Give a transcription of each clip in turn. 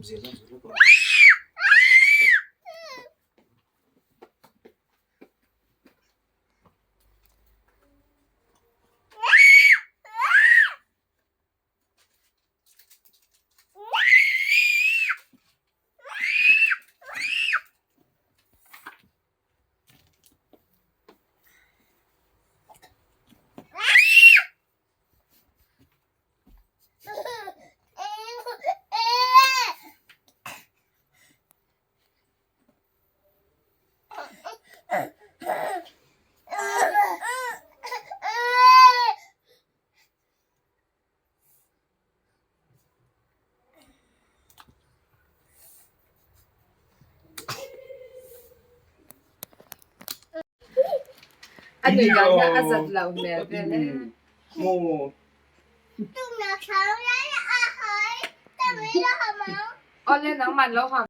gì ra rồi đó. Ano yan na asad lang meron eh. Mo. Ole nang man lo ha.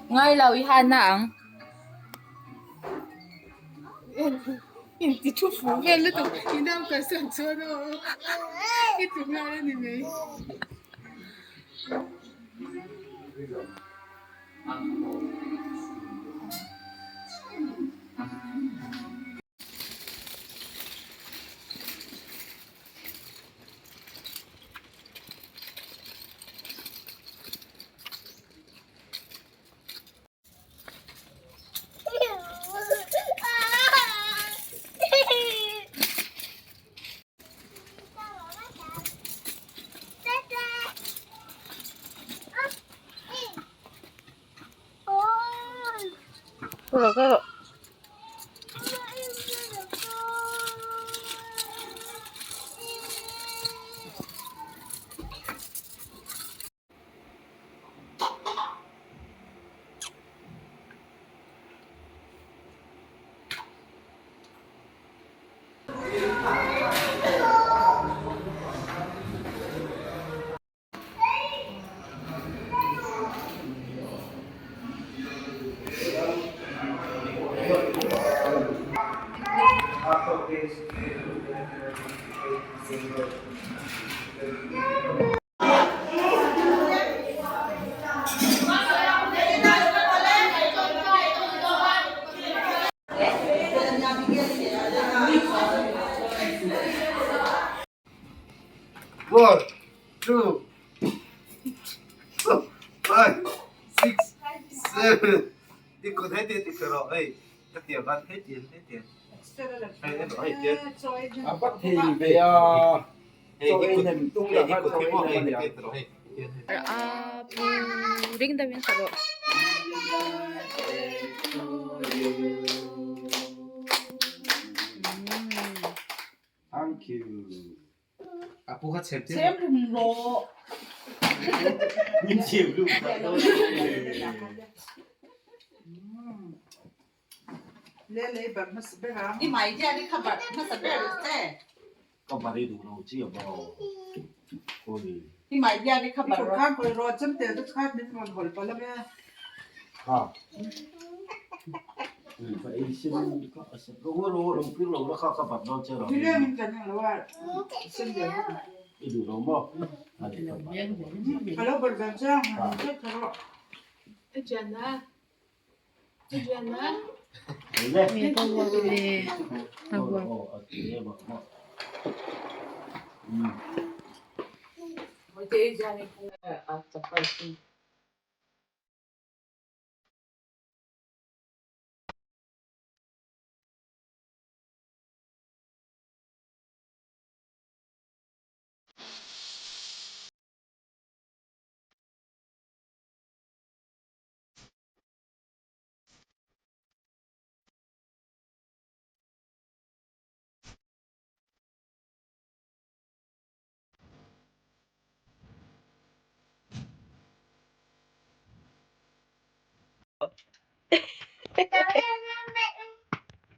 Ngay lau hmuahna ang. Hindi to fugen lo to inam ka san so no. Ito nga ni me. Kalo. One, two, 5, 6, 7. Ikot hết tiền thì rồi. Ê, các tiểu văn hết tiền. Hay hết tiền. Bắt thì về Ikot thêm một hay hết tiền rồi. Ring daw yung salo. Thank you. Apo xem tiếp. Xem đừng lộ. Nhìn chiều luôn. Lele bật mất sức ra. Đi máy ra đi khắp bật mất sức ra thế. Có bà đi đủ đâu chứ ở bao. Cô đi. Đi máy ra đi khắp Đi bật cột rồi. khang coi rồi chấm tiền tất khác nên còn hỏi bao lắm nha. Ha. Phải xin có lô đồng phiếu lô nó khó các bạn đâu chơi rồi. Đi lên mình cần làว่าxin tiền. Đi đủ đâu mà. Kalau berganjang, itu kalau Adriana. Adriana. Đấy đấy. May tawag eh. Tawag. Mo te Adriana ko at sa party.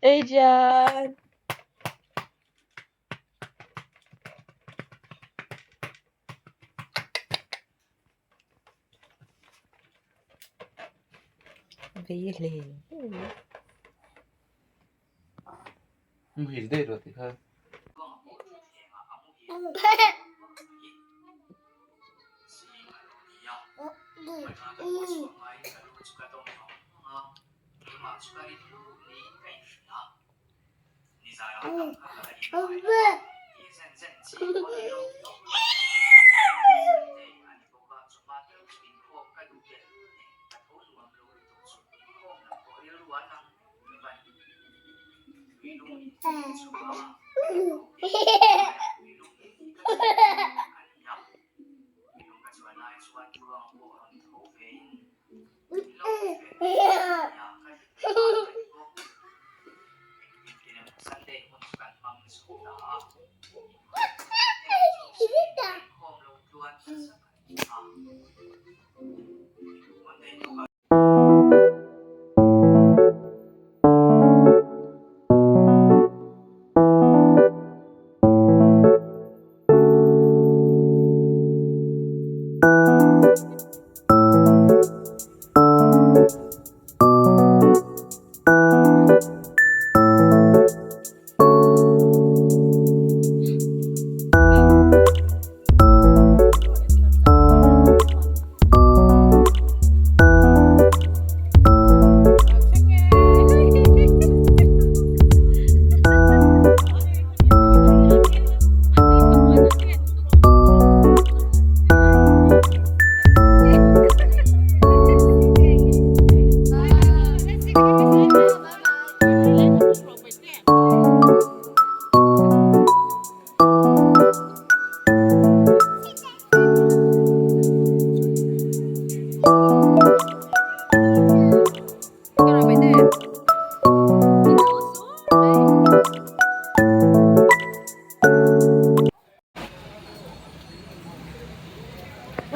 Adrian! Bili. Không hiểu đây rồi thì thôi.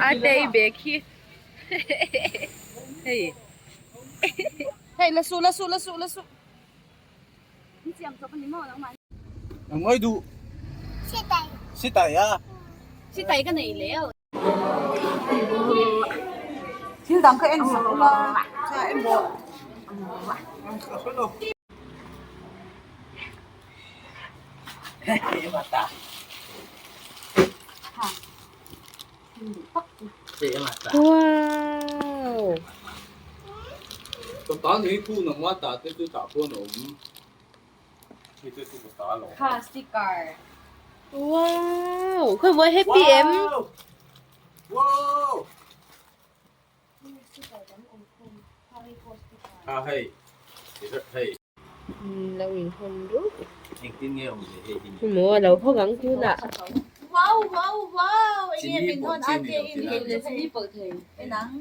Anutei Becky. Hey. Hey, lasu. Ang ngay du. Si Taya. Siêu đẳng cái em sống mà. Cha em bộ. Wow. Còn tán thì thu nằm quá ta tới tôi tạo phố nổ. Thì tôi thu tá lỗ. Ha, sticker. Wow. Khơi với happy em. Wow. À hey. Thì rất hay. Lâu mình không đúng. Anh tin nghe không thì hay. Mua đâu có gắng cú nè. Wow. Anh em mình thôi Xin ăn đi kia bộ, in xin hình đi là sẽ bật thì. Cái nắng.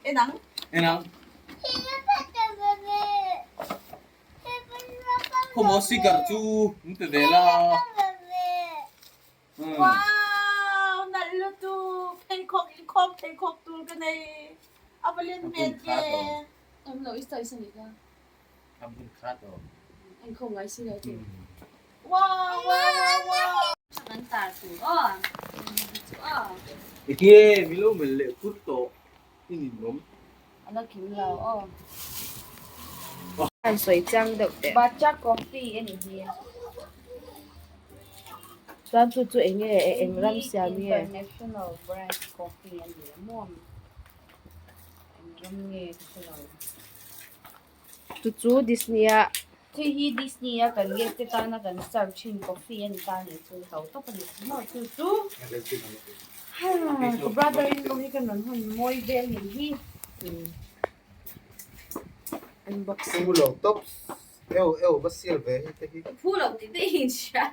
Cái nắng. Em nào? Không có xí cả chú. Không thể để là. Wow, nalo tu. Pengkok tu cái này. Abalin med ye. Em nói ít sao nhỉ? Không khát rồi. Anh không nói xin đâu thì. Wow. Anh ta chủ đó. Kia, milo mình lệ phút tổ. Cái gì nóng. Anh nó kiếm lâu. Ăn sủi căng được đấy. Matcha coffee anh gì? Toàn chú anh nghe em làm sao nghe. International brand coffee anh gì mua? Anh làm nghe Chú Disney à. thì hi Disney á cần nghe cái ta nó cần searching coffee anh ta này chú tàu tóc anh nó chú brother in law hi kan non hon moi vel ni hi Unboxing. Ulo, tops. Eu, ba silver. full of the insha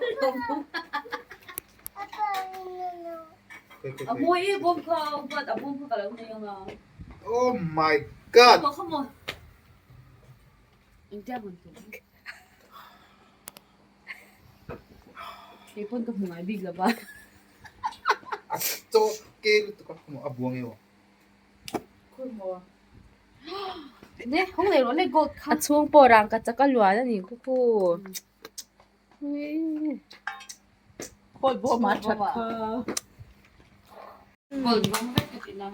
moi bom ka but abom ka lang na yung Oh my God. come on India man to Ipon ka mga bigla ba? Asto, kaya ito ka mo abuang iyo. Cool mo. Ne, không lẽ nó lại gold À card. chuông bò ràng cả chắc cái loa đó nhỉ cô cô. Khôi bộ mà thật Gold vong hết cái nào.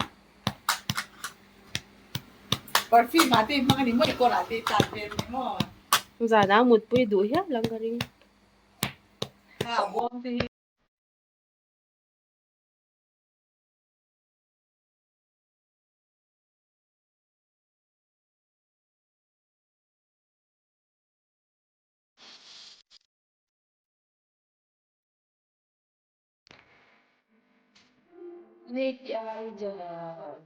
Perfume natin, mga ni mo, ikaw natin, tatin mo. Giờ đã một bữa đuổi hết lắm cái đi. buông thì Wait, ay, dyan.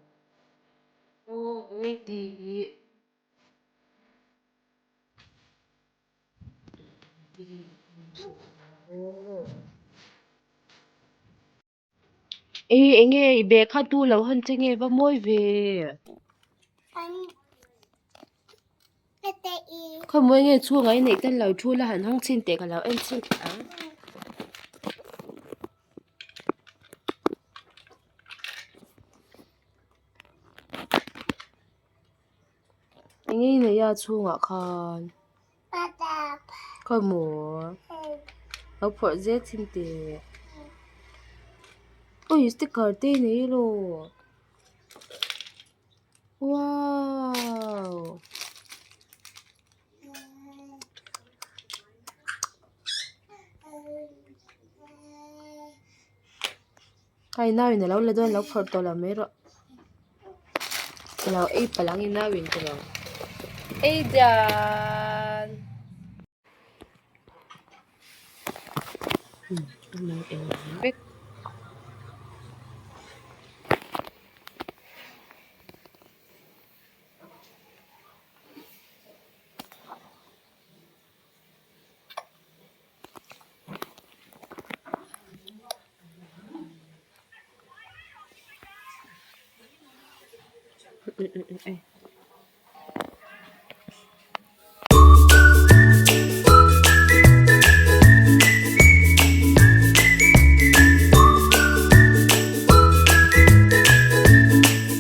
Oh, wait, di. Ê, anh nghe, bé khát tu lâu hơn chứ nghe vào môi về. Không mới nghe chua ngay này tên lâu chua là hẳn không xin tệ cả lâu em xin à. Anh nghe này ya chua ngạ con. Không mua. Lâu phở dễ xin tệ. Ôi, sticker tên này rồi. Wow. Ay, nawin na lang doon lang for to lang meron. Kalau pa lang inawin ko lang. Dyan. Ano eh.